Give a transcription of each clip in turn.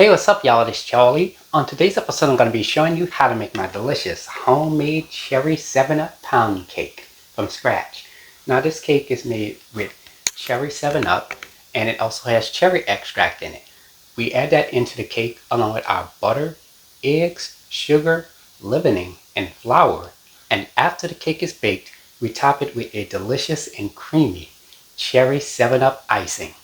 Hey, what's up y'all, it's Charlie. On today's episode I'm going to be showing you how to make my delicious homemade cherry 7-Up pound cake from scratch. Now this cake is made with cherry 7-Up and it also has cherry extract in it. We add that into the cake along with our butter, eggs, sugar, leavening, and flour. And after the cake is baked, we top it with a delicious and creamy cherry 7-Up icing.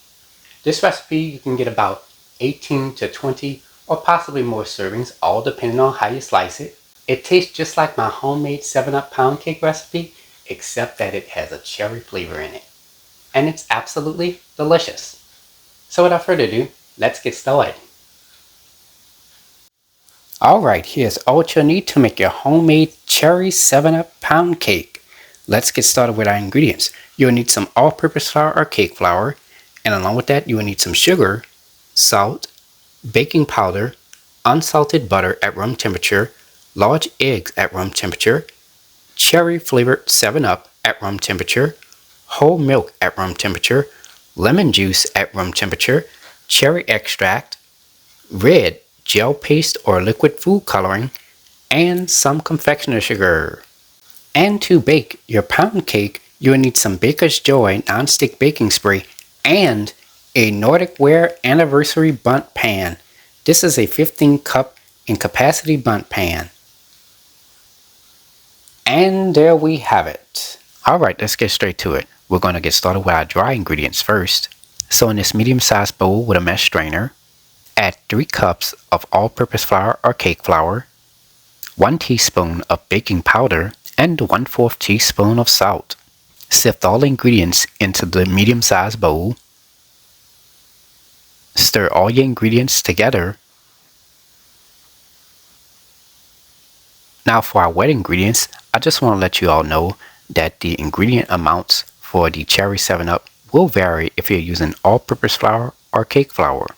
This recipe you can get about 18 to 20 or possibly more servings, all depending on how you slice it. It tastes just like my homemade 7-Up pound cake recipe, except that it has a cherry flavor in it. And it's absolutely delicious. So without further ado, let's get started. Alright, here's all you'll need to make your homemade cherry 7-Up pound cake. Let's get started with our ingredients. You'll need some all-purpose flour or cake flour, and along with that you will need some sugar, salt, baking powder, unsalted butter at room temperature, large eggs at room temperature, cherry flavored 7-Up at room temperature, whole milk at room temperature, lemon juice at room temperature, cherry extract, red gel paste or liquid food coloring, and some confectioner sugar. And to bake your pound cake, you will need some Baker's Joy non-stick baking spray and a Nordic Ware Anniversary Bundt Pan. This is a 15 cup in capacity bundt pan. And there we have it. Alright, let's get straight to it. We're going to get started with our dry ingredients first. So in this medium-sized bowl with a mesh strainer, add 3 cups of all-purpose flour or cake flour, 1 teaspoon of baking powder, and 1/4 teaspoon of salt. Sift all ingredients into the medium-sized bowl. Stir all your ingredients together. Now for our wet ingredients, I just want to let you all know that the ingredient amounts for the cherry 7-Up will vary if you're using all-purpose flour or cake flour.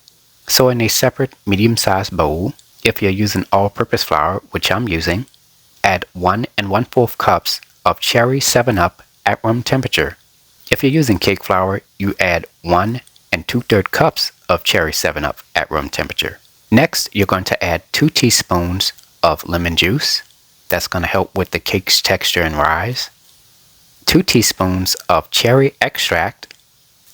So in a separate medium-sized bowl, if you're using all-purpose flour, which I'm using, add 1 1/4 cups of cherry 7-Up at room temperature. If you're using cake flour, you add 1 2/3 cups of cherry 7-Up at room temperature. Next, you're going to add 2 teaspoons of lemon juice. That's going to help with the cake's texture and rise. 2 teaspoons of cherry extract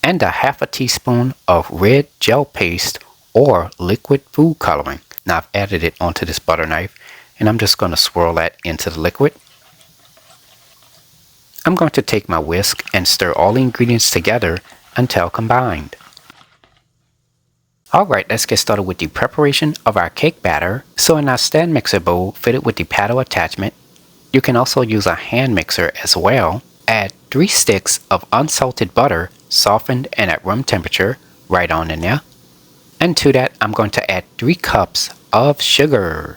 and a 1/2 teaspoon of red gel paste or liquid food coloring. Now I've added it onto this butter knife and I'm just going to swirl that into the liquid. I'm going to take my whisk and stir all the ingredients together until combined. Alright, let's get started with the preparation of our cake batter. So in our stand mixer bowl fitted with the paddle attachment, you can also use a hand mixer as well. Add 3 sticks of unsalted butter, softened and at room temperature, right on in there. And to that, I'm going to add 3 cups of sugar.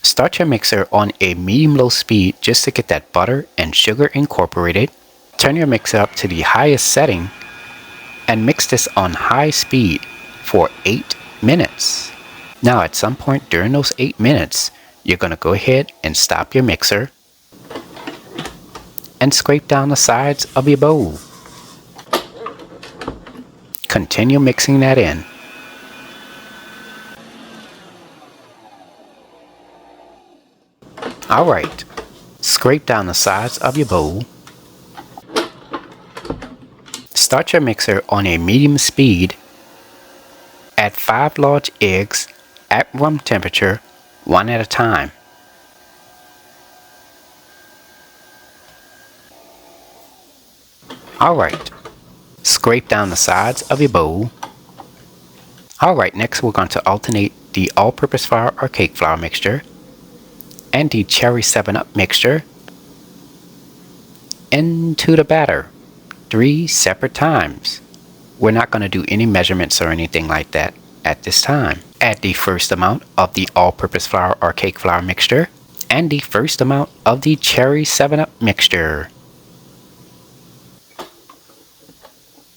Start your mixer on a medium-low speed just to get that butter and sugar incorporated. Turn your mixer up to the highest setting and mix this on high speed for 8 minutes. Now at some point during those 8 minutes, you're going to go ahead and stop your mixer and scrape down the sides of your bowl. Continue mixing that in. Alright, scrape down the sides of your bowl. Start your mixer on a medium speed. Add 5 large eggs at room temperature, 1 at a time. Alright, scrape down the sides of your bowl. Alright, next we're going to alternate the all-purpose flour or cake flour mixture and the cherry 7-Up mixture into the batter 3 separate times. We're not going to do any measurements or anything like that at this time. Add the first amount of the all-purpose flour or cake flour mixture and the first amount of the cherry 7-Up mixture.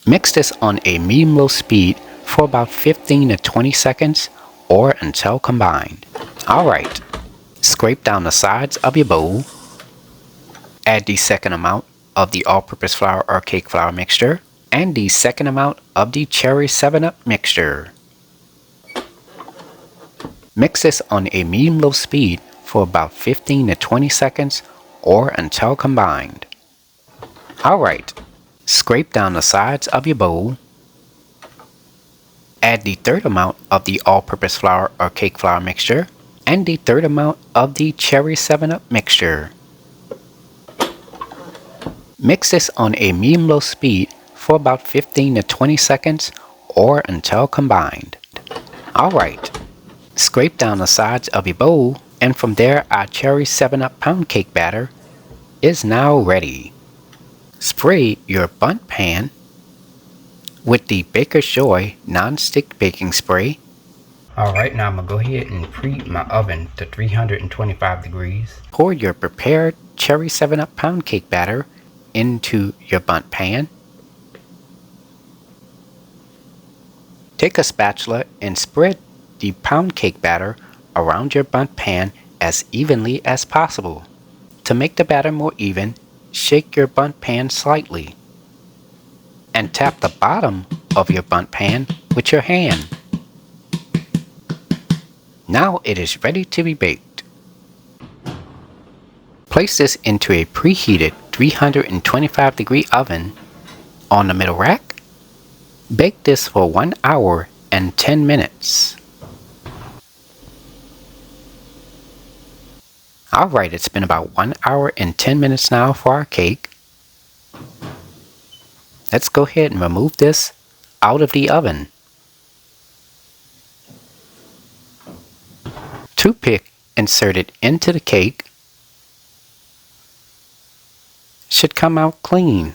Mix this on a medium-low speed for about 15 to 20 seconds or until combined. Alright, scrape down the sides of your bowl. Add the second amount of the all-purpose flour or cake flour mixture and the second amount of the cherry 7-Up mixture. Mix this on a medium-low speed for about 15 to 20 seconds or until combined. Alright, scrape down the sides of your bowl. Add the third amount of the all-purpose flour or cake flour mixture and the third amount of the cherry 7-Up mixture. Mix this on a medium-low speed for about 15 to 20 seconds or until combined. Alright, scrape down the sides of your bowl, and from there our cherry 7-Up pound cake batter is now ready. Spray your bundt pan with the Baker's Joy non-stick baking spray. Alright, now I'm going to go ahead and preheat my oven to 325 degrees. Pour your prepared cherry 7-Up pound cake batter into your bundt pan. Take a spatula and spread the pound cake batter around your bundt pan as evenly as possible. To make the batter more even, shake your bundt pan slightly and tap the bottom of your bundt pan with your hand. Now it is ready to be baked. Place this into a preheated 325 degree oven on the middle rack. Bake this for 1 hour and 10 minutes. Alright, it's been about 1 hour and 10 minutes now for our cake. Let's go ahead and remove this out of the oven. Toothpick inserted into the cake. Should come out clean.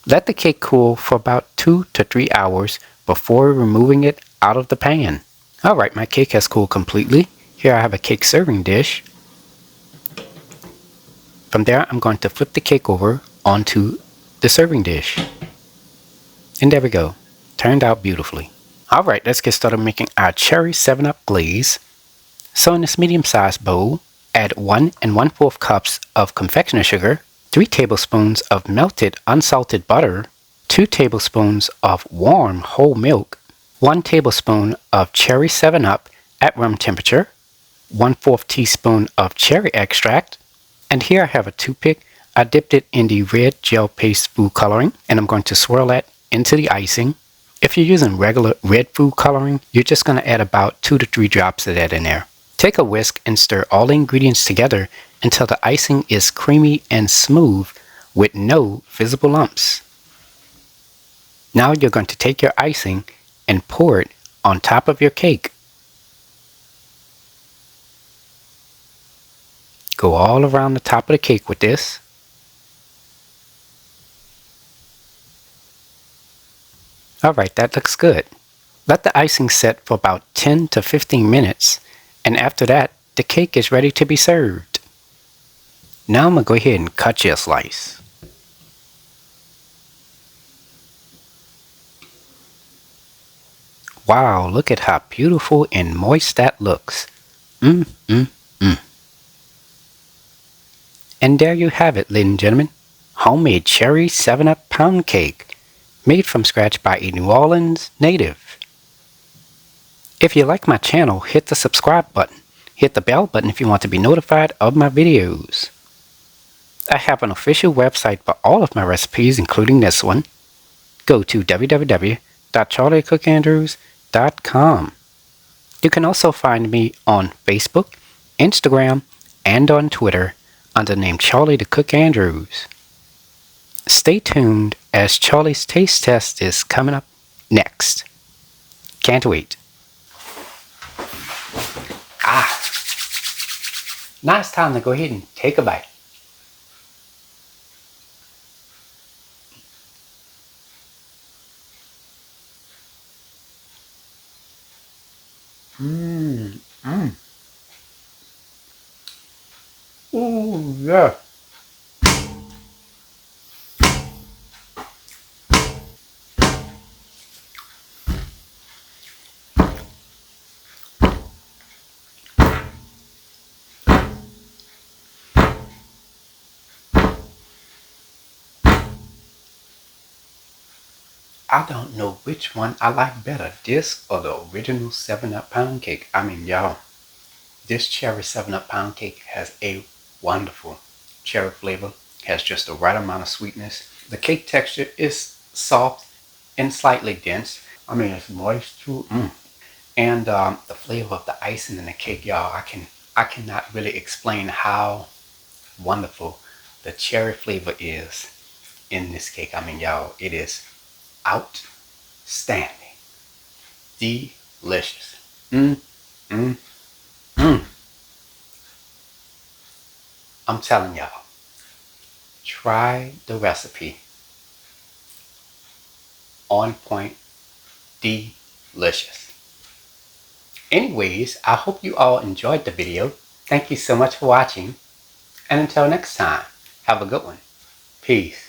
Let the cake cool for about 2 to 3 hours before removing it out of the pan. Alright, my cake has cooled completely. Here I have a cake serving dish. From there, I'm going to flip the cake over onto the serving dish. And there we go. Turned out beautifully. Alright, let's get started making our cherry 7-Up glaze. So in this medium-sized bowl, add 1 1/4 cups of confectioner sugar, 3 tablespoons of melted unsalted butter, 2 tablespoons of warm whole milk, 1 tablespoon of cherry 7-Up at room temperature, 1/4 teaspoon of cherry extract, and here I have a toothpick. I dipped it in the red gel paste food coloring, and I'm going to swirl that into the icing. If you're using regular red food coloring, you're just going to add about 2 to 3 drops of that in there. Take a whisk and stir all the ingredients together until the icing is creamy and smooth with no visible lumps. Now you're going to take your icing and pour it on top of your cake. Go all around the top of the cake with this. Alright, that looks good. Let the icing set for about 10 to 15 minutes, and after that, the cake is ready to be served. Now I'm going to go ahead and cut you a slice. Wow, look at how beautiful and moist that looks. And there you have it, ladies and gentlemen. Homemade cherry 7-Up pound cake, made from scratch by a New Orleans native. If you like my channel, hit the subscribe button. Hit the bell button if you want to be notified of my videos. I have an official website for all of my recipes, including this one. Go to www.charliethecookandrews.com. You can also find me on Facebook, Instagram, and on Twitter under the name Charlie the Cook Andrews. Stay tuned as Charlie's Taste Test is coming up next. Can't wait. Now it's time to go ahead and take a bite. Ooh, yeah. I don't know which one I like better, this or the original 7-Up pound cake. I mean, y'all, This cherry 7-Up pound cake has a wonderful cherry flavor, has just the right amount of sweetness. The cake texture is soft and slightly dense. I mean, it's moist too. And the flavor of the icing in the cake, y'all, I cannot really explain how wonderful the cherry flavor is in this cake. I mean, y'all, it is outstanding. Delicious. I'm telling y'all, try the recipe. On point, delicious. Anyways, I hope you all enjoyed the video. Thank you so much for watching. And until next time, have a good one. Peace.